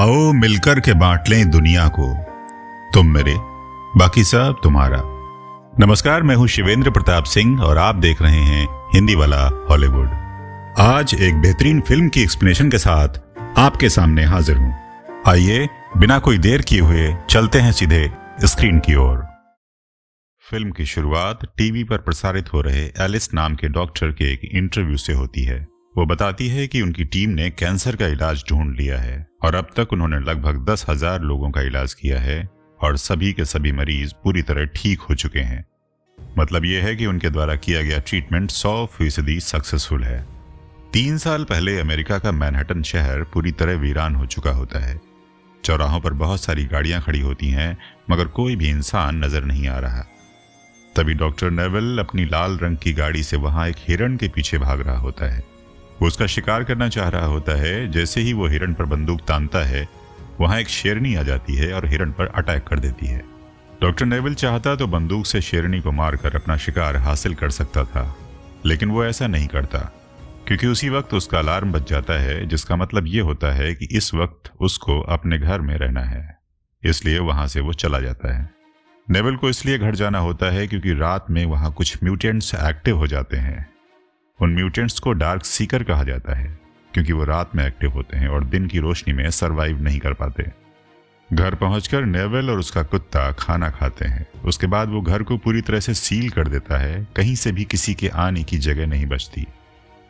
आओ मिलकर के बांट लें दुनिया को, तुम मेरे बाकी सब तुम्हारा। नमस्कार, मैं हूं शिवेंद्र प्रताप सिंह और आप देख रहे हैं हिंदी वाला हॉलीवुड। आज एक बेहतरीन फिल्म की एक्सप्लेनेशन के साथ आपके सामने हाजिर हूं। आइए बिना कोई देर किए हुए चलते हैं सीधे स्क्रीन की ओर। फिल्म की शुरुआत टीवी पर प्रसारित हो रहे एलिस नाम के डॉक्टर के एक इंटरव्यू से होती है। वो बताती है कि उनकी टीम ने कैंसर का इलाज ढूंढ लिया है और अब तक उन्होंने लगभग 10,000 लोगों का इलाज किया है और सभी के सभी मरीज पूरी तरह ठीक हो चुके हैं। मतलब यह है कि उनके द्वारा किया गया ट्रीटमेंट 100% सक्सेसफुल है। 3 साल पहले अमेरिका का मैनहट्टन शहर पूरी तरह वीरान हो चुका होता है। चौराहों पर बहुत सारी गाड़ियां खड़ी होती हैं मगर कोई भी इंसान नजर नहीं आ रहा। तभी डॉक्टर नेविल अपनी लाल रंग की गाड़ी से वहां एक हिरण के पीछे भाग रहा होता है। वो उसका शिकार करना चाह रहा होता है। जैसे ही वो हिरण पर बंदूक तानता है, वहां एक शेरनी आ जाती है और हिरण पर अटैक कर देती है। डॉक्टर नेविल चाहता तो बंदूक से शेरनी को मारकर अपना शिकार हासिल कर सकता था, लेकिन वो ऐसा नहीं करता क्योंकि उसी वक्त उसका अलार्म बज जाता है, जिसका मतलब ये होता है कि इस वक्त उसको अपने घर में रहना है। इसलिए वहां से वो चला जाता है। नेविल को इसलिए घर जाना होता है क्योंकि रात में वहां कुछ म्यूटेंट्स एक्टिव हो जाते हैं। उन म्यूटेंट्स को डार्क सीकर कहा जाता है क्योंकि वो रात में एक्टिव होते हैं और दिन की रोशनी में सरवाइव नहीं कर पाते। घर पहुंचकर नेविल और उसका कुत्ता खाना खाते हैं। उसके बाद वो घर को पूरी तरह से सील कर देता है, कहीं से भी किसी के आने की जगह नहीं बचती,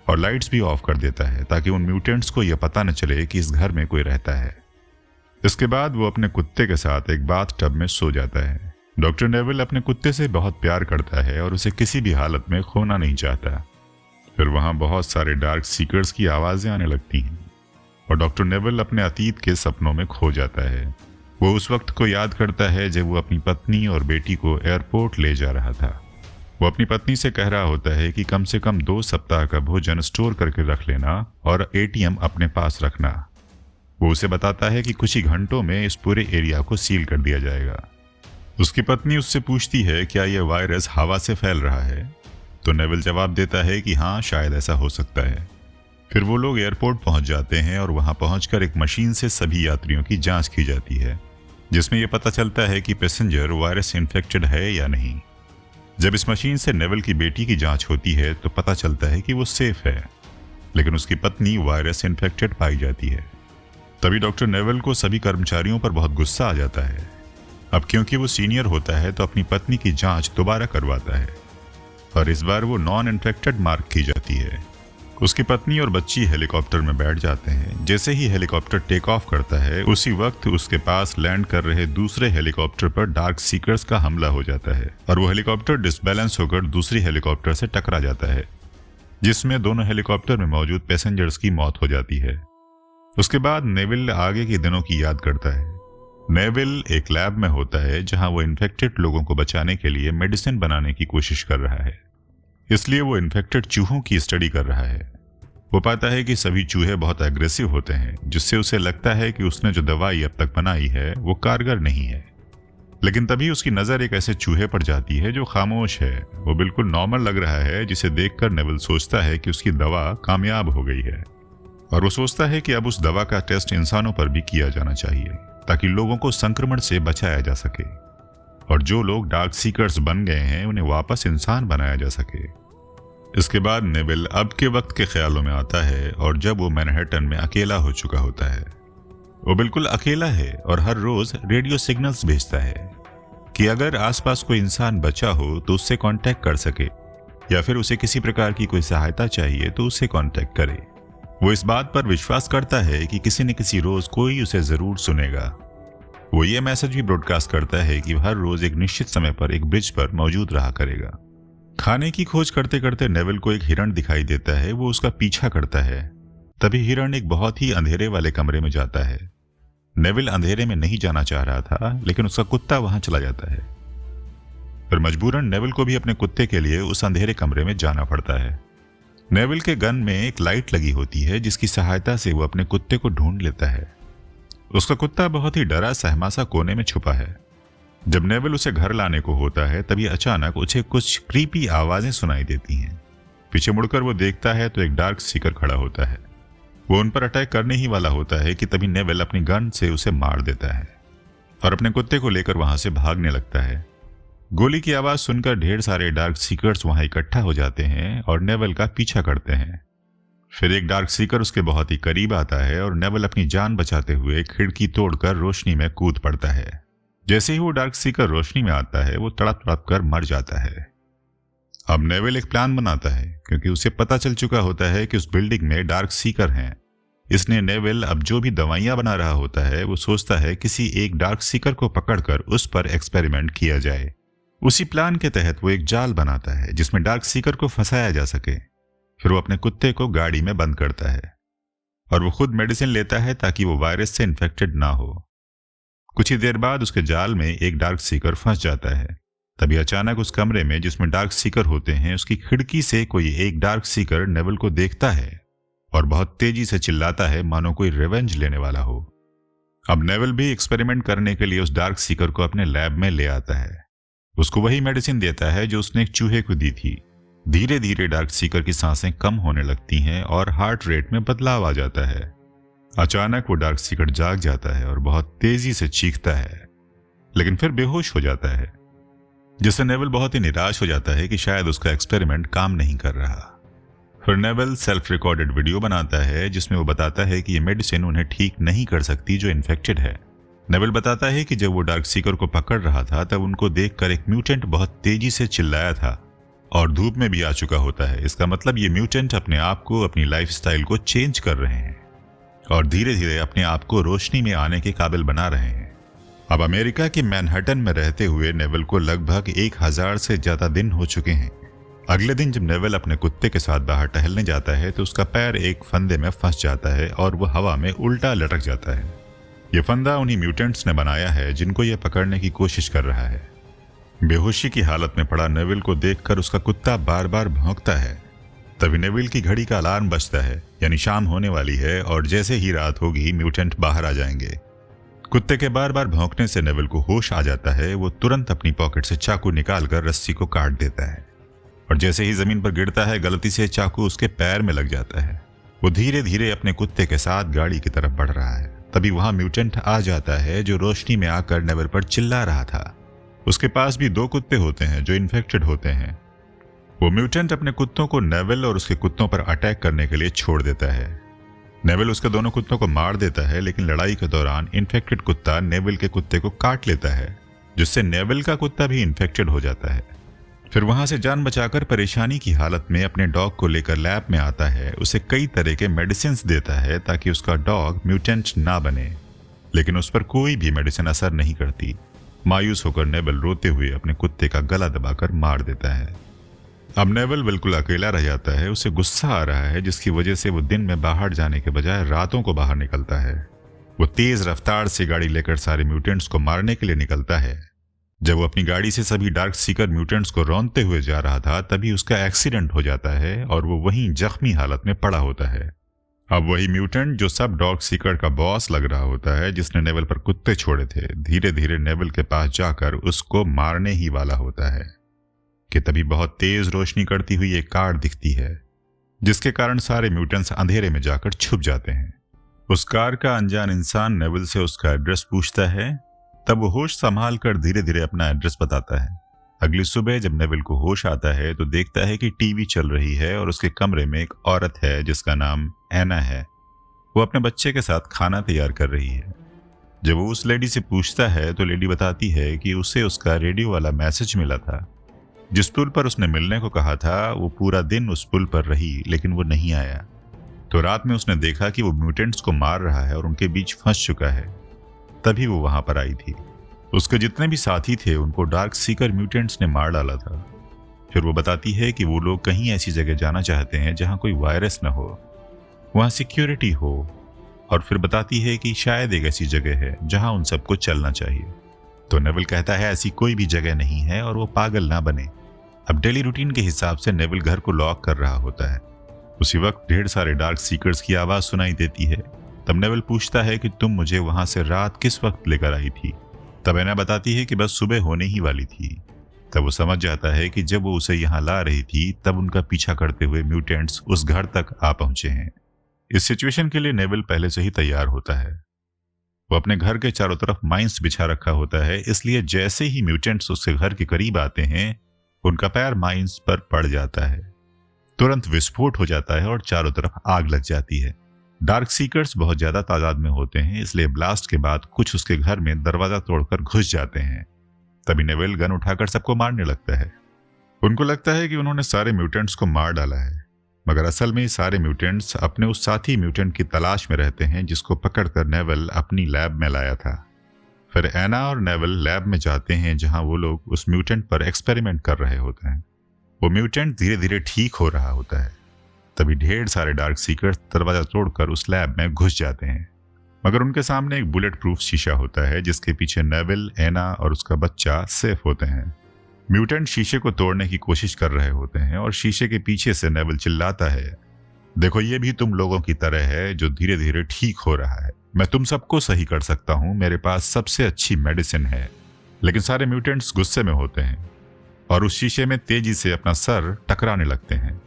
और लाइट्स भी ऑफ कर देता है ताकि उन म्यूटेंट्स को यह पता न चले कि इस घर में कोई रहता है। इसके बाद वो अपने कुत्ते के साथ एक बाथ टब में सो जाता है। डॉक्टर नेविल अपने कुत्ते से बहुत प्यार करता है और उसे किसी भी हालत में खोना नहीं चाहता। फिर वहां बहुत सारे डार्क सीकर्स की आवाजें आने लगती हैं और डॉक्टर नेविल अपने अतीत के सपनों में खो जाता है। वो उस वक्त को याद करता है जब वो अपनी पत्नी और बेटी को एयरपोर्ट ले जा रहा था। वो अपनी पत्नी से कह रहा होता है कि कम से कम 2 सप्ताह का भोजन स्टोर करके रख लेना और ATM अपने पास रखना। वो उसे बताता है कि कुछ ही घंटों में इस पूरे एरिया को सील कर दिया जाएगा। उसकी पत्नी उससे पूछती है क्या यह वायरस हवा से फैल रहा है, तो नेविल जवाब देता है कि हाँ, शायद ऐसा हो सकता है। फिर वो लोग एयरपोर्ट पहुंच जाते हैं और वहां पहुंचकर एक मशीन से सभी यात्रियों की जांच की जाती है, जिसमें यह पता चलता है कि पैसेंजर वायरस इन्फेक्टेड है या नहीं। जब इस मशीन से नेविल की बेटी की जांच होती है तो पता चलता है कि वो सेफ है, लेकिन उसकी पत्नी वायरस इन्फेक्टेड पाई जाती है। तभी डॉक्टर नेविल को सभी कर्मचारियों पर बहुत गुस्सा आ जाता है। अब क्योंकि वो सीनियर होता है तो अपनी पत्नी की जांच दोबारा करवाता है और इस बार वो नॉन इन्फेक्टेड मार्क की जाती है। उसकी पत्नी और बच्ची हेलीकॉप्टर में बैठ जाते हैं। जैसे ही हेलीकॉप्टर टेक ऑफ करता है, उसी वक्त उसके पास लैंड कर रहे दूसरे हेलीकॉप्टर पर डार्क सीकर्स का हमला हो जाता है और वो हेलीकॉप्टर डिसबैलेंस होकर दूसरी हेलीकॉप्टर से टकरा जाता है, जिसमें दोनों हेलीकॉप्टर में मौजूद पैसेंजर्स की मौत हो जाती है। उसके बाद नेविल आगे के दिनों की याद करता है। नेविल एक लैब में होता है जहां वो इन्फेक्टेड लोगों को बचाने के लिए मेडिसिन बनाने की कोशिश कर रहा है। इसलिए वो इन्फेक्टेड चूहों की स्टडी कर रहा है। वो पाता है कि सभी चूहे बहुत एग्रेसिव होते हैं, जिससे उसे लगता है कि उसने जो दवाई अब तक बनाई है वो कारगर नहीं है। लेकिन तभी उसकी नजर एक ऐसे चूहे पर जाती है जो खामोश है। वो बिल्कुल नॉर्मल लग रहा है, जिसे देखकर नेविल सोचता है कि उसकी दवा कामयाब हो गई है और वो सोचता है कि अब उस दवा का टेस्ट इंसानों पर भी किया जाना चाहिए ताकि लोगों को संक्रमण से बचाया जा सके और जो लोग डार्क सीकर्स बन गए हैं उन्हें वापस इंसान बनाया जा सके। इसके बाद नेविल अब के वक्त के ख्यालों में आता है और जब वो मैनहट्टन में अकेला हो चुका होता है। वो बिल्कुल अकेला है और हर रोज रेडियो सिग्नल्स भेजता है कि अगर आसपास कोई इंसान बचा हो तो उससे कांटेक्ट कर सके, या फिर उसे किसी प्रकार की कोई सहायता चाहिए तो उससे कांटेक्ट करे। वो इस बात पर विश्वास करता है कि किसी न किसी रोज कोई उसे जरूर सुनेगा। वो ये मैसेज भी ब्रॉडकास्ट करता है कि हर रोज एक निश्चित समय पर एक ब्रिज पर मौजूद रहा करेगा। खाने की खोज करते करते नेविल को एक हिरण दिखाई देता है। वो उसका पीछा करता है। तभी हिरण एक बहुत ही अंधेरे वाले कमरे में जाता है। नेविल अंधेरे में नहीं जाना चाह रहा था, लेकिन उसका कुत्ता वहां चला जाता है। फिर मजबूरन नेविल को भी अपने कुत्ते के लिए उस अंधेरे कमरे में जाना पड़ता है। नेविल के गन में एक लाइट लगी होती है, जिसकी सहायता से वो अपने कुत्ते को ढूंढ लेता है। उसका कुत्ता बहुत ही डरा सहमा सा कोने में छुपा है। जब नेविल उसे घर लाने को होता है, तभी अचानक उसे कुछ क्रीपी आवाजें सुनाई देती हैं। पीछे मुड़कर वो देखता है तो एक डार्क सीकर खड़ा होता है। वो उन पर अटैक करने ही वाला होता है कि तभी नेविल अपनी गन से उसे मार देता है और अपने कुत्ते को लेकर वहां से भागने लगता है। गोली की आवाज सुनकर ढेर सारे डार्क सीकर्स वहां इकट्ठा हो जाते हैं और नेविल का पीछा करते हैं। फिर एक डार्क सीकर उसके बहुत ही करीब आता है और नेविल अपनी जान बचाते हुए खिड़की तोड़कर रोशनी में कूद पड़ता है। जैसे ही वो डार्क सीकर रोशनी में आता है वो तड़प तड़प कर मर जाता है। अब नेविल एक प्लान बनाता है क्योंकि उसे पता चल चुका होता है कि उस बिल्डिंग में डार्क सीकर हैं। इसलिए नेविल अब जो भी दवाइयां बना रहा होता है वो सोचता है किसी एक डार्क सीकर को पकड़कर उस पर एक्सपेरिमेंट किया जाए। उसी प्लान के तहत वो एक जाल बनाता है जिसमें डार्क सीकर को फंसाया जा सके। फिर वो अपने कुत्ते को गाड़ी में बंद करता है और वो खुद मेडिसिन लेता है ताकि वो वायरस से इन्फेक्टेड ना हो। कुछ ही देर बाद उसके जाल में एक डार्क सीकर फंस जाता है। तभी अचानक उस कमरे में जिसमें डार्क सीकर होते हैं उसकी खिड़की से कोई एक डार्क सीकर नेविल को देखता है और बहुत तेजी से चिल्लाता है मानो कोई रिवेंज लेने वाला हो। अब नेविल भी एक्सपेरिमेंट करने के लिए उस डार्क सीकर को अपने लैब में ले आता है। उसको वही मेडिसिन देता है जो उसने एक चूहे को दी थी। धीरे धीरे डार्क सीकर की सांसें कम होने लगती हैं और हार्ट रेट में बदलाव आ जाता है। अचानक वो डार्क सीकर जाग जाता है और बहुत तेजी से चीखता है, लेकिन फिर बेहोश हो जाता है, जिससे नेविल बहुत ही निराश हो जाता है कि शायद उसका एक्सपेरिमेंट काम नहीं कर रहा। फिर नेविल सेल्फ रिकॉर्डेड वीडियो बनाता है जिसमें वो बताता है कि ये मेडिसिन उन्हें ठीक नहीं कर सकती जो इन्फेक्टेड है। नेविल बताता है कि जब वो डार्क सीकर को पकड़ रहा था तब उनको देखकर एक म्यूटेंट बहुत तेजी से चिल्लाया था और धूप में भी आ चुका होता है। इसका मतलब ये म्यूटेंट अपने आप को, अपनी लाइफस्टाइल को चेंज कर रहे हैं और धीरे धीरे अपने आप को रोशनी में आने के काबिल बना रहे हैं। अब अमेरिका की मैनहट्टन में रहते हुए नेविल को लगभग 1000 से ज्यादा दिन हो चुके हैं। अगले दिन जब नेविल अपने कुत्ते के साथ बाहर टहलने जाता है तो उसका पैर एक फंदे में फंस जाता है और वो हवा में उल्टा लटक जाता है। ये फंदा उन्हीं म्यूटेंट्स ने बनाया है जिनको ये पकड़ने की कोशिश कर रहा है। बेहोशी की हालत में पड़ा नेविल को देखकर उसका कुत्ता बार बार भौंकता है। तभी नेविल की घड़ी का अलार्म बजता है, यानी शाम होने वाली है और जैसे ही रात होगी म्यूटेंट बाहर आ जाएंगे। कुत्ते के बार बार भौंकने से नेविल को होश आ जाता है। वो तुरंत अपनी पॉकेट से चाकू निकालकर रस्सी को काट देता है और जैसे ही जमीन पर गिरता है गलती से चाकू उसके पैर में लग जाता है। वो धीरे धीरे अपने कुत्ते के साथ गाड़ी की तरफ बढ़ रहा है। तभी वहां म्यूटेंट आ जाता है जो रोशनी में आकर नेविल पर चिल्ला रहा था। उसके पास भी 2 कुत्ते होते हैं जो इन्फेक्टेड होते हैं। वो म्यूटेंट अपने कुत्तों को नेविल और उसके कुत्तों पर अटैक करने के लिए छोड़ देता है। नेविल उसके दोनों कुत्तों को मार देता है, लेकिन लड़ाई के दौरान इन्फेक्टेड कुत्ता नेविल के कुत्ते को काट लेता है, जिससे नेविल का कुत्ता भी इन्फेक्टेड हो जाता है। फिर वहां से जान बचाकर परेशानी की हालत में अपने डॉग को लेकर लैब में आता है। उसे कई तरह के मेडिसिन देता है ताकि उसका डॉग म्यूटेंट ना बने, लेकिन उस पर कोई भी मेडिसिन असर नहीं करती। मायूस होकर नेविल रोते हुए अपने कुत्ते का गला दबाकर मार देता है। अब नेविल बिल्कुल अकेला रह जाता है। उसे गुस्सा आ रहा है जिसकी वजह से वो दिन में बाहर जाने के बजाय रातों को बाहर निकलता है। वो तेज रफ्तार से गाड़ी लेकर सारे म्यूटेंट्स को मारने के लिए निकलता है। जब वो अपनी गाड़ी से सभी डार्क सीकर म्यूटेंट्स को रौंदते हुए जा रहा था तभी उसका एक्सीडेंट हो जाता है और वो वहीं जख्मी हालत में पड़ा होता है। अब वही म्यूटेंट जो सब डॉग सीकर का बॉस लग रहा होता है, जिसने नेविल पर कुत्ते छोड़े थे, धीरे धीरे नेविल के पास जाकर उसको मारने ही वाला होता है कि तभी बहुत तेज रोशनी करती हुई एक कार दिखती है, जिसके कारण सारे म्यूटेंट्स अंधेरे में जाकर छुप जाते हैं। उस कार का अनजान इंसान नेविल से उसका एड्रेस पूछता है। तब वो होश संभाल कर धीरे धीरे अपना एड्रेस बताता है। अगली सुबह जब नेविल को होश आता है तो देखता है कि टीवी चल रही है और उसके कमरे में एक औरत है जिसका नाम एना है। वो अपने बच्चे के साथ खाना तैयार कर रही है। जब वो उस लेडी से पूछता है तो लेडी बताती है कि उसे उसका रेडियो वाला मैसेज मिला था। जिस पुल पर उसने मिलने को कहा था वो पूरा दिन उस पुल पर रही, लेकिन वो नहीं आया। तो रात में उसने देखा कि वो म्यूटेंट्स को मार रहा है और उनके बीच फंस चुका है। तभी वो वहां पर आई थी। उसके जितने भी साथी थे उनको डार्क सीकर म्यूटेंट्स ने मार डाला था। फिर वो बताती है कि वो लोग कहीं ऐसी जगह जाना चाहते हैं जहां कोई वायरस न हो, वहां सिक्योरिटी हो, और फिर बताती है कि शायद एक ऐसी जगह है जहां उन सबको चलना चाहिए। तो नेविल कहता है ऐसी कोई भी जगह नहीं है और वो पागल ना बने। अब डेली रूटीन के हिसाब से नेविल घर को लॉक कर रहा होता है। उसी वक्त ढेर सारे डार्क सीकर्स की आवाज सुनाई देती है। तब नेविल पूछता है कि तुम मुझे वहां से रात किस वक्त लेकर आई थी। तब एना बताती है कि बस सुबह होने ही वाली थी। तब वो समझ जाता है कि जब वो उसे यहाँ ला रही थी तब उनका पीछा करते हुए म्यूटेंट्स उस घर तक आ पहुंचे हैं। इस सिचुएशन के लिए नेविल पहले से ही तैयार होता है। वो अपने घर के चारों तरफ माइंस बिछा रखा होता है, इसलिए जैसे ही म्यूटेंट्स उसके घर के करीब आते हैं उनका पैर माइंस पर पड़ जाता है। तुरंत विस्फोट हो जाता है और चारों तरफ आग लग जाती है। डार्क सीकर्स बहुत ज्यादा तादाद में होते हैं, इसलिए ब्लास्ट के बाद कुछ उसके घर में दरवाजा तोड़कर घुस जाते हैं। तभी नेविल गन उठाकर सबको मारने लगता है। उनको लगता है कि उन्होंने सारे म्यूटेंट्स को मार डाला है, मगर असल में सारे म्यूटेंट्स अपने उस साथी म्यूटेंट की तलाश में रहते हैं जिसको पकड़कर नेविल अपनी लैब में लाया था। फिर एना और नेविल लैब में जाते हैं जहां वो लोग उस म्यूटेंट पर एक्सपेरिमेंट कर रहे होते हैं। वो म्यूटेंट धीरे धीरे ठीक हो रहा होता है। तभी ढेर सारे डार्क सीकर्स दरवाजा तोड़कर उस लैब में घुस जाते हैं, मगर उनके सामने एक बुलेट प्रूफ शीशा होता है जिसके पीछे नेविल, एना और उसका बच्चा सेफ होते हैं। म्यूटेंट शीशे को तोड़ने की कोशिश कर रहे होते हैं और शीशे के पीछे से नेविल चिल्लाता है, देखो ये भी तुम लोगों की तरह है जो धीरे धीरे ठीक हो रहा है। मैं तुम सबको सही कर सकता हूं, मेरे पास सबसे अच्छी मेडिसिन है। लेकिन सारे म्यूटेंट्स गुस्से में होते हैं और उस शीशे में तेजी से अपना सर टकराने लगते हैं,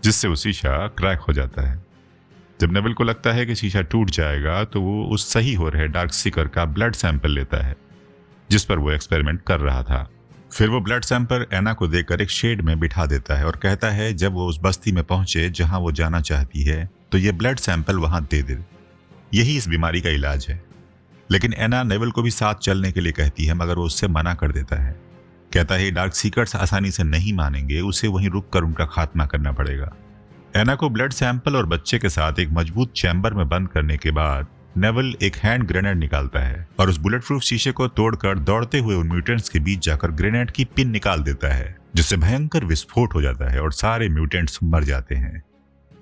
जिससे वो शीशा क्रैक हो जाता है। जब नेविल को लगता है कि शीशा टूट जाएगा तो वो उस सही हो रहे डार्क सीकर का ब्लड सैंपल लेता है जिस पर वो एक्सपेरिमेंट कर रहा था। फिर वो ब्लड सैंपल एना को देकर एक शेड में बिठा देता है और कहता है जब वो उस बस्ती में पहुंचे जहां वो जाना चाहती है तो ये ब्लड सैंपल वहां दे दे, यही इस बीमारी का इलाज है। लेकिन एना नेविल को भी साथ चलने के लिए कहती है, मगर वो उससे मना कर देता है। कहता है डार्क सीकर्स आसानी से नहीं मानेंगे, उसे वहीं रुककर उनका खात्मा करना पड़ेगा। एना को ब्लड सैंपल और बच्चे के साथ एक मजबूत चैम्बर में बंद करने के बाद नेविल एक हैंड ग्रेनेड निकालता है और उस बुलेट प्रूफ शीशे को तोड़कर दौड़ते हुए उन म्यूटेंट्स के बीच जाकर ग्रेनेड की पिन निकाल देता है, जिससे भयंकर विस्फोट हो जाता है और सारे म्यूटेंट्स मर जाते हैं।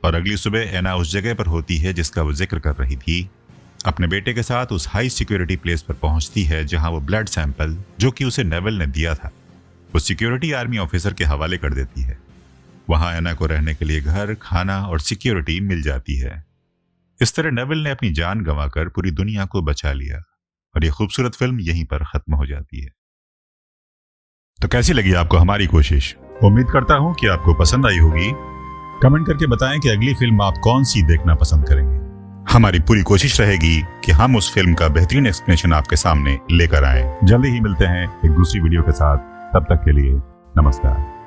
और अगली सुबह एना उस जगह पर होती है जिसका वो जिक्र कर रही थी। अपने बेटे के साथ उस हाई सिक्योरिटी प्लेस पर पहुंचती है जहां वो ब्लड सैंपल जो कि उसे नेविल ने दिया था वो सिक्योरिटी आर्मी ऑफिसर के हवाले कर देती है। वहां एना को रहने के लिए घर, खाना और सिक्योरिटी मिल जाती है। इस तरह नेविल ने अपनी जान गंवाकर पूरी दुनिया को बचा लिया और ये खूबसूरत फिल्म यहीं पर खत्म हो जाती है। तो कैसी लगी आपको हमारी कोशिश? उम्मीद करता हूं कि आपको पसंद आई होगी। कमेंट करके बताएं कि अगली फिल्म आप कौन सी देखना पसंद करेंगे। हमारी पूरी कोशिश रहेगी कि हम उस फिल्म का बेहतरीन एक्सप्लेनेशन आपके सामने लेकर आएं। जल्दी ही मिलते हैं एक दूसरी वीडियो के साथ। तब तक के लिए नमस्कार।